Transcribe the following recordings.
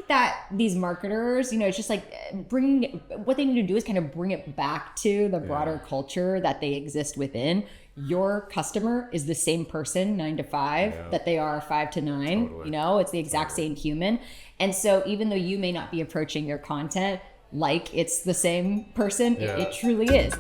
that these marketers, it's just like what they need to do is kind of bring it back to the broader culture that they exist within. Your customer is the same person 9 to 5 that they are 5 to 9. Totally. It's the exact same human. And so even though you may not be approaching your content like it's the same person, it truly is.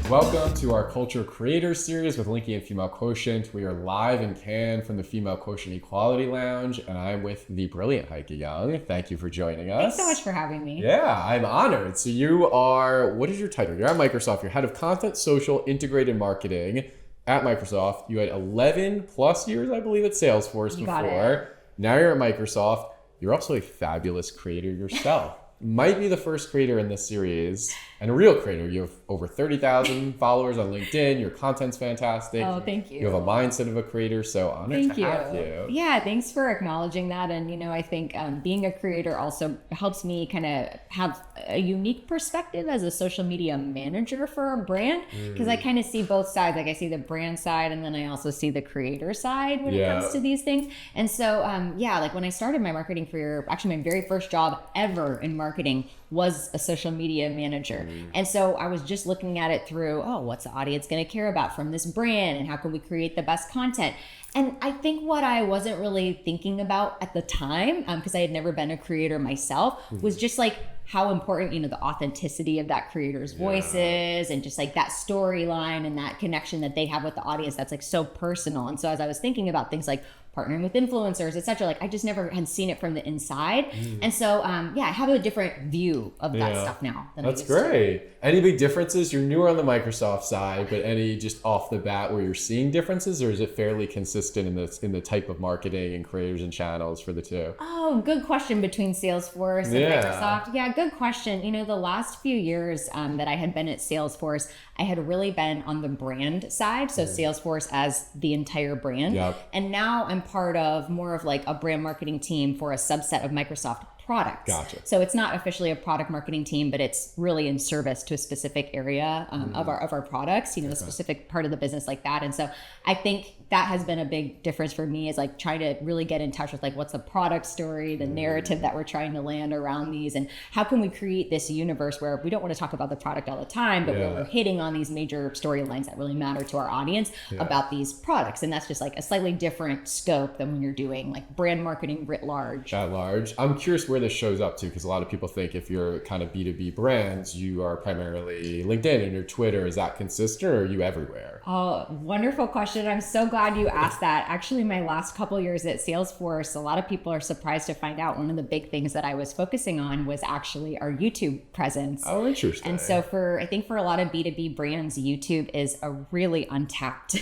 Welcome to our Culture Creators series with Linqia and Female Quotient. We are live in Cannes from the Female Quotient Equality Lounge, and I'm with the brilliant Heike Young. Thank you for joining us. Thanks so much for having me. Yeah, I'm honored. So you are, what is your title? You're at Microsoft. You're head of content, social, integrated marketing at Microsoft. You had 11 plus years, I believe, at Salesforce before. Now you're at Microsoft. You're also a fabulous creator yourself. Might be the first creator in this series, and a real creator. You have over 30,000 followers on LinkedIn. Your content's fantastic. Oh, thank you. You have a mindset of a creator, so honored to have you. Yeah, thanks for acknowledging that. And, I think being a creator also helps me kind of have a unique perspective as a social media manager for a brand, because I kind of see both sides. Like I see the brand side, and then I also see the creator side when it comes to these things. And so, like when I started my marketing career, actually my very first job ever in marketing was a social media manager. And so I was just looking at it through, what's the audience going to care about from this brand, and how can we create the best content? And I think what I wasn't really thinking about at the time, because I had never been a creator myself, was just like how important, the authenticity of that creator's voice is, and just like that storyline and that connection that they have with the audience that's like so personal. And so as I was thinking about things like partnering with influencers, etc., like I just never had seen it from the inside. And so, I have a different view of that stuff now. That's great. Any big differences? You're newer on the Microsoft side, but any just off the bat where you're seeing differences, or is it fairly consistent in the type of marketing and creators and channels for the two? Oh, good question. Between Salesforce and Microsoft. Yeah, good question. The last few years that I had been at Salesforce, I had really been on the brand side. So Salesforce as the entire brand. Yep. And now I'm part of more of like a brand marketing team for a subset of Microsoft products. Gotcha. So it's not officially a product marketing team, but it's really in service to a specific area of our products, a specific part of the business like that. And so I think that has been a big difference for me, is like trying to really get in touch with like what's the product story, the narrative that we're trying to land around these, and how can we create this universe where we don't want to talk about the product all the time, but we're hitting on these major storylines that really matter to our audience about these products. And that's just like a slightly different scope than when you're doing like brand marketing writ large. At large. I'm curious where this shows up to, because a lot of people think if you're kind of B2B brands, you are primarily LinkedIn and your Twitter. Is that consistent, or are you everywhere? Oh, wonderful question. I'm so glad you asked that. Actually, my last couple years at Salesforce, a lot of people are surprised to find out one of the big things that I was focusing on was actually our YouTube presence. Oh, interesting. And so I think for a lot of B2B brands, YouTube is a really untapped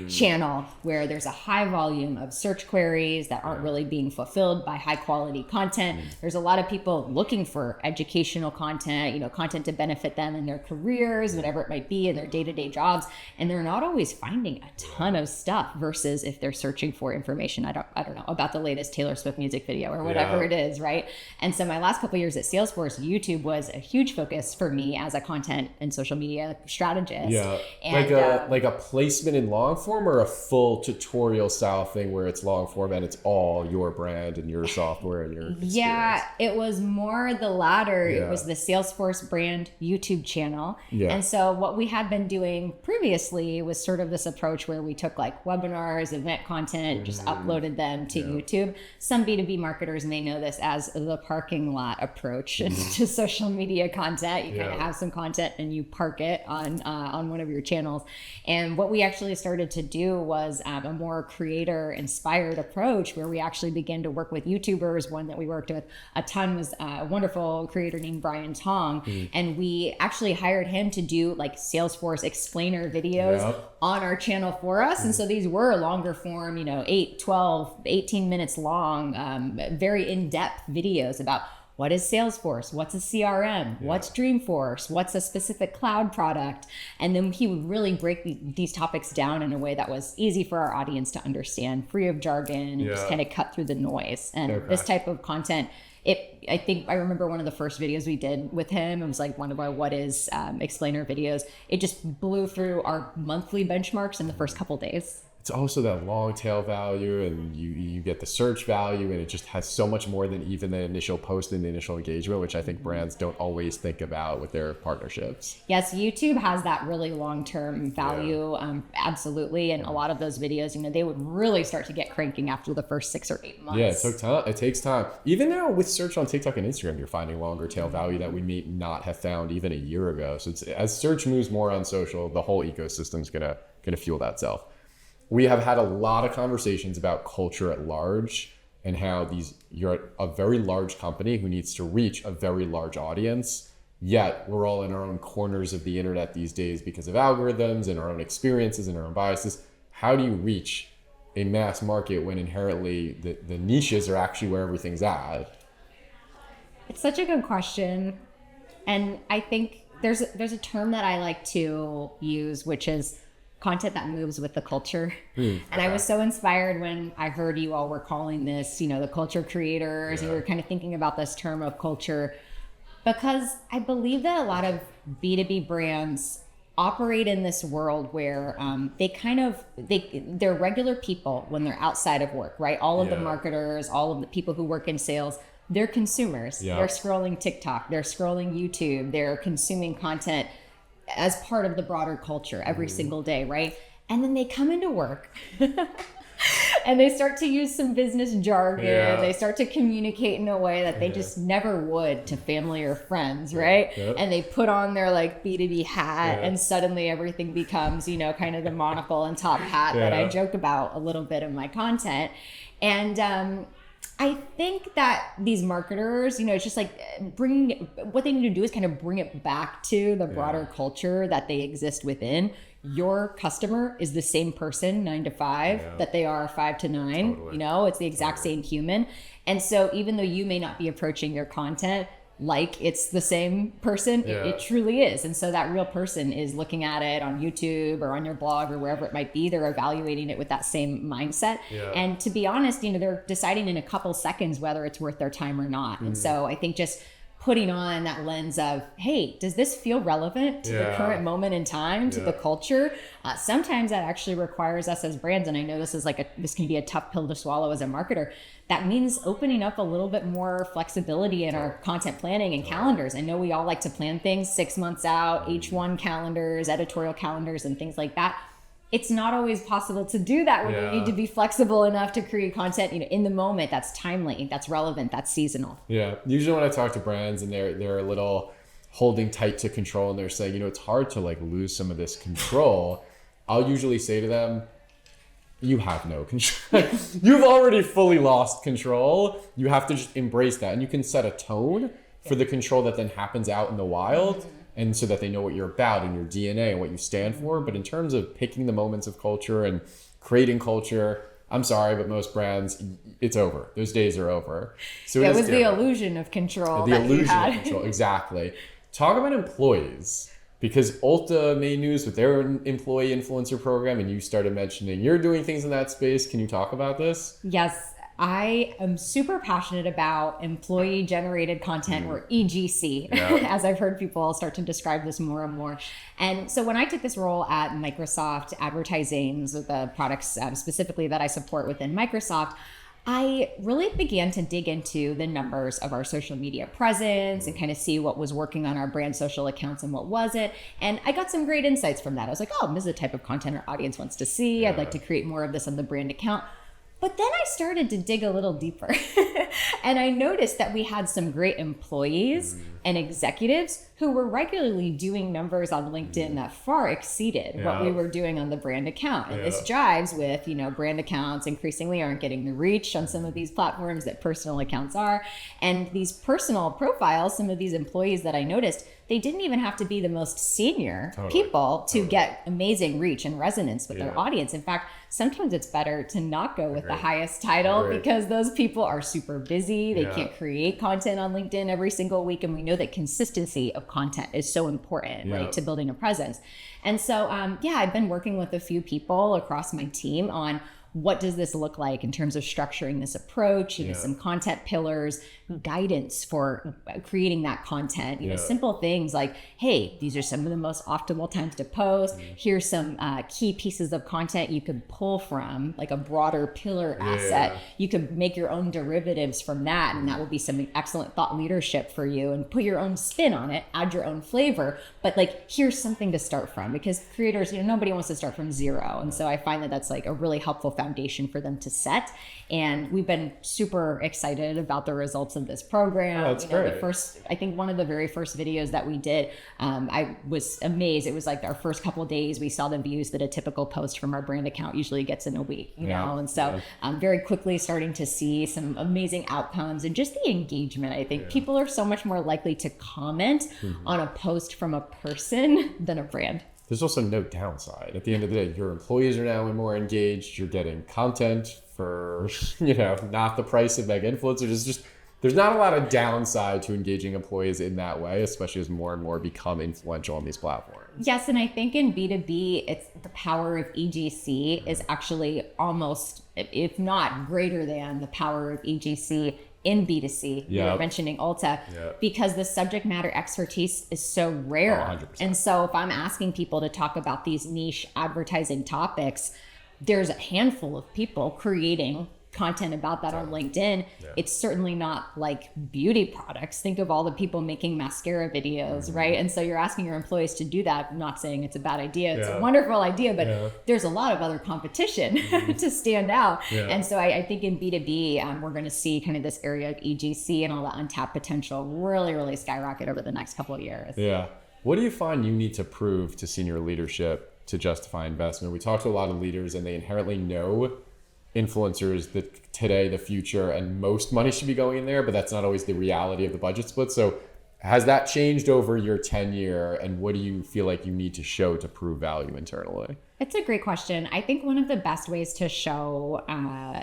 channel where there's a high volume of search queries that aren't really being fulfilled by high quality content. There's a lot of people looking for educational content, content to benefit them in their careers, whatever it might be, in their day-to-day jobs. And they're not always finding a ton of stuff versus if they're searching for information, I don't know, about the latest Taylor Swift music video or whatever it is, right? And so my last couple of years at Salesforce, YouTube was a huge focus for me as a content and social media strategist. Yeah, and, like a placement in long form, or a full tutorial style thing where it's long form and it's all your brand and your software and your experience? Yeah, it was more the latter. It was the Salesforce brand YouTube channel. Yeah. And so what we had been doing previously was sort of this approach where we took like webinars, event content, just uploaded them to YouTube. Some B2B marketers may know this as the parking lot approach to social media content. You kind of have some content and you park it on one of your channels. And what we actually started to do was a more creator inspired approach where we actually began to work with YouTubers. One that we worked with a ton was a wonderful creator named Brian Tong. And we actually hired him to do like Salesforce explainer videos on our channel for us. And so these were longer form, 8, 12, 18 minutes long, very in-depth videos about what is Salesforce, what's a CRM, what's Dreamforce, what's a specific cloud product. And then he would really break these topics down in a way that was easy for our audience to understand, free of jargon, and just kind of cut through the noise. And this type of content, I think I remember one of the first videos we did with him. It was like one of our what is explainer videos. It just blew through our monthly benchmarks in the first couple days. it's also that long tail value, and you get the search value, and it just has so much more than even the initial post and the initial engagement, which I think brands don't always think about with their partnerships. Yes, YouTube has that really long-term value, absolutely. And a lot of those videos, they would really start to get cranking after the first 6 or 8 months. Yeah, it took time. It takes time. Even now with search on TikTok and Instagram, you're finding longer tail value that we may not have found even a year ago. So as search moves more on social, the whole ecosystem's gonna fuel that itself. We have had a lot of conversations about culture at large and how you're a very large company who needs to reach a very large audience, yet we're all in our own corners of the internet these days because of algorithms and our own experiences and our own biases. How do you reach a mass market when inherently the niches are actually where everything's at? It's such a good question. And I think there's a term that I like to use, which is content that moves with the culture. And I was so inspired when I heard you all were calling this, the culture creators, and you were kind of thinking about this term of culture, because I believe that a lot of B2B brands operate in this world where they're regular people when they're outside of work, right? All of the marketers, all of the people who work in sales, they're consumers. They're scrolling TikTok, they're scrolling YouTube, they're consuming content as part of the broader culture every single day, right? And then they come into work and they start to use some business jargon. They start to communicate in a way that they just never would to family or friends, right? And they put on their like B2B hat and suddenly everything becomes, kind of the monocle and top hat that I joke about a little bit in my content. And I think that these marketers, it's just like what they need to do is kind of bring it back to the broader culture that they exist within. Your customer is the same person 9 to 5 that they are 5 to 9. Totally. It's the exact same human. And so even though you may not be approaching your content like it's the same person, it truly is. And so that real person is looking at it on YouTube or on your blog or wherever it might be. They're evaluating it with that same mindset. And to be honest, they're deciding in a couple seconds whether it's worth their time or not. And so I think just putting on that lens of, hey, does this feel relevant to the current moment in time, to the culture? Sometimes that actually requires us as brands, and I know this can be a tough pill to swallow as a marketer. That means opening up a little bit more flexibility in our content planning and calendars. I know we all like to plan things 6 months out, H1 calendars, editorial calendars, and things like that. It's not always possible to do that when you need to be flexible enough to create content, in the moment that's timely, that's relevant, that's seasonal. Yeah. Usually when I talk to brands and they're a little holding tight to control and they're saying, it's hard to like lose some of this control, I'll usually say to them, you have no control. You've already fully lost control. You have to just embrace that. And you can set a tone for the control that then happens out in the wild. And so that they know what you're about and your DNA and what you stand for. But in terms of picking the moments of culture and creating culture, I'm sorry, but most brands, it's over. Those days are over. So it was the illusion of control. The illusion of control, exactly. Talk about employees, because Ulta made news with their employee influencer program, and you started mentioning you're doing things in that space. Can you talk about this? Yes. I am super passionate about employee generated content, or EGC, as I've heard people start to describe this more and more. And so when I took this role at Microsoft Advertising, the products specifically that I support within Microsoft, I really began to dig into the numbers of our social media presence and kind of see what was working on our brand social accounts and what wasn't. And I got some great insights from that. I was like, this is the type of content our audience wants to see. I'd like to create more of this on the brand account. But then I started to dig a little deeper and I noticed that we had some great employees and executives who were regularly doing numbers on LinkedIn that far exceeded what we were doing on the brand account. And this jives with, brand accounts increasingly aren't getting the reach on some of these platforms that personal accounts are. And these personal profiles, some of these employees that I noticed, they didn't even have to be the most senior people to get amazing reach and resonance with their audience. In fact, sometimes it's better to not go with the highest title because those people are super busy. They can't create content on LinkedIn every single week. And we know that consistency of content is so important, right, to building a presence. And so, I've been working with a few people across my team on what does this look like in terms of structuring this approach, some content pillars, guidance for creating that content, simple things like, hey, these are some of the most optimal times to post. Here's some key pieces of content you could pull from, like a broader pillar asset. You could make your own derivatives from that, and that will be some excellent thought leadership for you, and put your own spin on it, add your own flavor. But like, here's something to start from, because creators, nobody wants to start from zero. And so I find that that's like a really helpful foundation for them to set. And we've been super excited about the results of this program. Oh, that's great. I think one of the very first videos that we did, I was amazed. It was like our first couple of days, we saw the views that a typical post from our brand account usually gets in a week, you know? And so very quickly starting to see some amazing outcomes, and just the engagement. I think people are so much more likely to comment on a post from a person than a brand. There's also no downside. At the end of the day, your employees are now more engaged. You're getting content for, not the price of mega influencers. There's not a lot of downside to engaging employees in that way, especially as more and more become influential on these platforms. Yes, and I think in B2B, it's the power of EGC is actually almost, if not greater than, the power of EGC in B2C. You were mentioning Ulta, because the subject matter expertise is so rare. 100%. And so if I'm asking people to talk about these niche advertising topics, there's a handful of people creating content about that on LinkedIn. It's certainly not like beauty products. Think of all the people making mascara videos, right? And so you're asking your employees to do that. I'm not saying it's a bad idea. It's a wonderful idea, but there's a lot of other competition to stand out. And so I think in B2B, we're going to see kind of this area of EGC and all the untapped potential really, really skyrocket over the next couple of years. Yeah. What do you find you need to prove to senior leadership to justify investment? We talk to a lot of leaders, and they inherently know influencers that today, the future, and most money should be going in there, but that's not always the reality of the budget split. So has that changed over your tenure, and what do you feel like you need to show to prove value internally? It's a great question. I think one of the best ways to show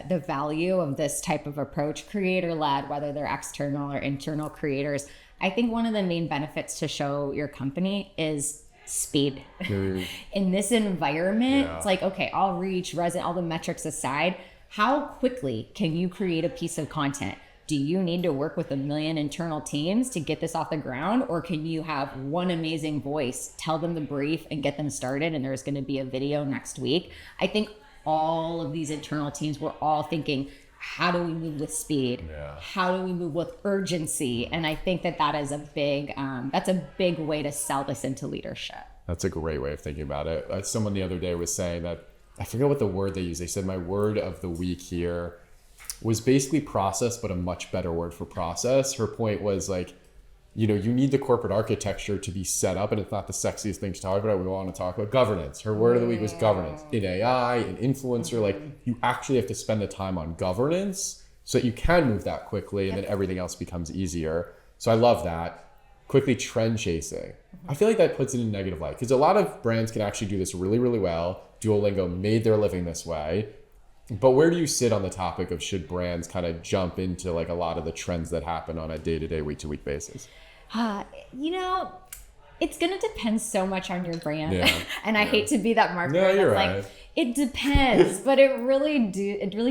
the value of this type of approach, creator-led, whether they're external or internal creators, I think one of the main benefits to show your company is speed. In this environment, it's like, okay, all reach, all the metrics aside, how quickly can you create a piece of content? Do you need to work with 1 million internal teams to get this off the ground? Or can you have one amazing voice, tell them the brief and get them started, and there's going to be a video next week? I think all of these internal teams were all thinking, how do we move with speed? How do we move with urgency? And I think that is a big, that's a big way to sell this into leadership. That's a great way of thinking about it. Someone the other day was saying that, I forget what the word they used. They said my word of the week here was basically process, but a much better word for process. Her point was like, you need the corporate architecture to be set up, and it's not the sexiest thing to talk about. We want to talk about governance. Her word of the week was governance. In AI, in influencer, like you actually have to spend the time on governance so that you can move that quickly, and then everything else becomes easier. So I love that. Quickly, trend chasing. I feel like that puts it in a negative light, because a lot of brands can actually do this really, really well. Duolingo made their living this way. But where do you sit on the topic of should brands kind of jump into like a lot of the trends that happen on a day-to-day, week-to-week basis? It's going to depend so much on your brand. And I hate to be that marketer. No, you're right. Like, it depends, but it really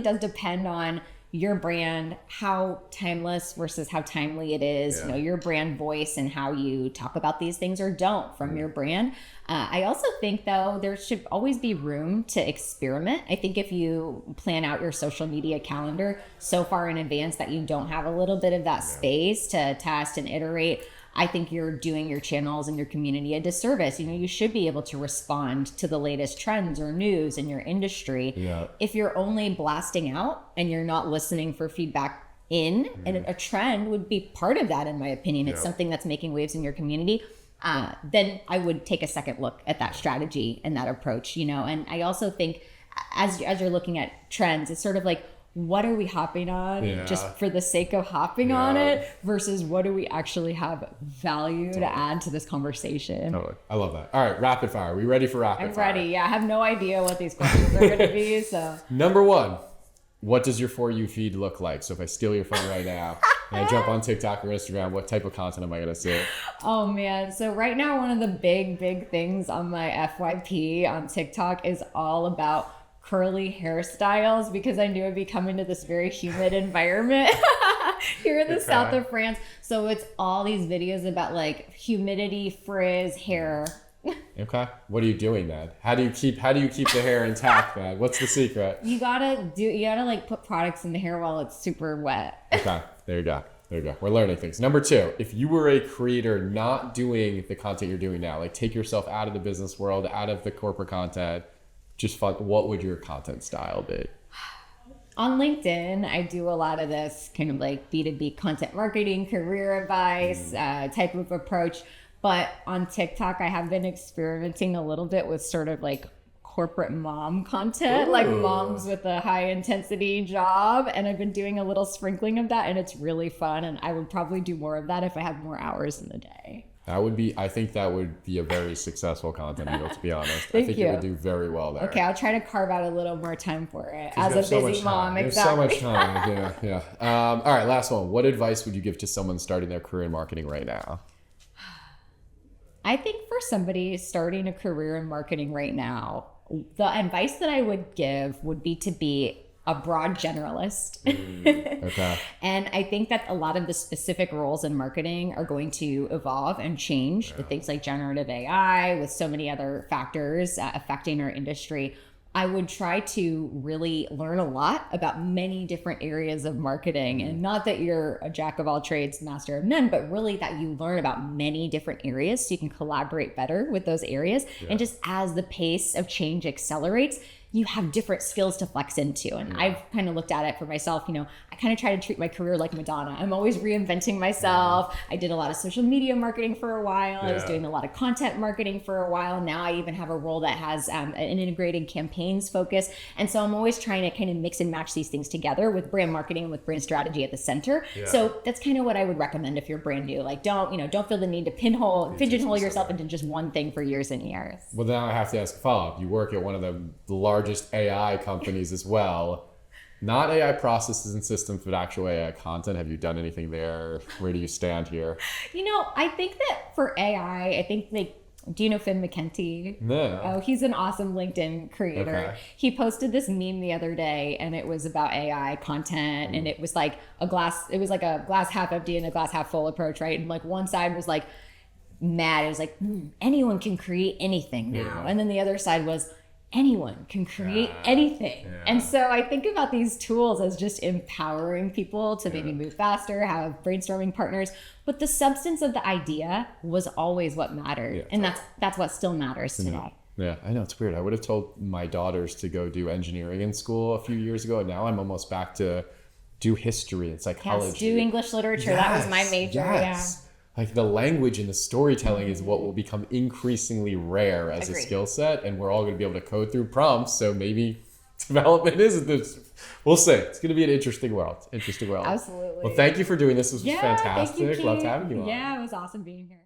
does depend on your brand, how timeless versus how timely it is, your brand voice and how you talk about these things or don't from your brand. I also think, though, there should always be room to experiment. I think if you plan out your social media calendar so far in advance that you don't have a little bit of that space to test and iterate, I think you're doing your channels and your community a disservice. You should be able to respond to the latest trends or news in your industry. If you're only blasting out and you're not listening for feedback and a trend would be part of that, in my opinion. It's something that's making waves in your community. Then I would take a second look at that strategy and that approach, And I also think as you're looking at trends, it's sort of like, what are we hopping on just for the sake of hopping on it versus what do we actually have value to add to this conversation? I love that. All right, rapid fire. Are we ready for rapid fire? I'm ready. Yeah, I have no idea what these questions are going to be. So Number 1, what does your For You feed look like? So if I steal your phone right now and I jump on TikTok or Instagram, what type of content am I going to see? Oh, man. So right now, one of the big things on my FYP on TikTok is all about curly hairstyles because I knew I'd be coming to this very humid environment here in the south of France. So it's all these videos about like humidity, frizz, hair. Okay. What are you doing then? How do you keep the hair intact, man? What's the secret? You gotta like put products in the hair while it's super wet. Okay. There you go. We're learning things. Number 2, if you were a creator not doing the content you're doing now, like take yourself out of the business world, out of the corporate content, just fun, what would your content style be? On LinkedIn, I do a lot of this kind of like B2B content marketing, career advice type of approach. But on TikTok, I have been experimenting a little bit with sort of like corporate mom content, like moms with a high intensity job. And I've been doing a little sprinkling of that, and it's really fun. And I would probably do more of that if I had more hours in the day. I think that would be a very successful content angle, to be honest. Thank I think you. You would do very well there. Okay, I'll try to carve out a little more time for it as a busy mom. There's Exactly. so much time. Yeah. All right, last one. What advice would you give to someone starting their career in marketing right now? I think for somebody starting a career in marketing right now, the advice that I would give would be to be a broad generalist. Okay. And I think that a lot of the specific roles in marketing are going to evolve and change with things like generative AI, with so many other factors affecting our industry. I would try to really learn a lot about many different areas of marketing, and not that you're a jack of all trades, master of none, but really that you learn about many different areas so you can collaborate better with those areas. And just as the pace of change accelerates, you have different skills to flex into. And I've kind of looked at it for myself. I kind of try to treat my career like Madonna. I'm always reinventing myself. I did a lot of social media marketing for a while. I was doing a lot of content marketing for a while. Now I even have a role that has an integrated campaigns focus. And so I'm always trying to kind of mix and match these things together with brand marketing and with brand strategy at the center. So that's kind of what I would recommend if you're brand new. Like don't feel the need to pigeonhole yourself into just one thing for years and years. Well, now I have to ask a follow-up. You work at one of the largest AI companies as well. Not AI processes and systems, but actual AI content. Have you done anything there? Where do you stand here? I think that for AI, do you know Finn McKenty? No. Oh, he's an awesome LinkedIn creator. Okay. He posted this meme the other day, and it was about AI content, and it was like a glass half empty and a glass half full approach, right? And like one side was like mad. It was like, anyone can create anything now. And then the other side was, anyone can create anything. And so I think about these tools as just empowering people to maybe move faster, have brainstorming partners, but the substance of the idea was always what mattered. And that's what still matters today. Yeah, I know, it's weird. I would have told my daughters to go do engineering in school a few years ago, and now I'm almost back to do history and psychology. Yes, do English literature. That was my major. Like the language and the storytelling is what will become increasingly rare as a skill set, and we're all going to be able to code through prompts. So maybe development isn't this. We'll see. It's going to be an interesting world. Absolutely. Well, thank you for doing this. This was fantastic. Thank you, Keith. Loved having you on. Yeah, it was awesome being here.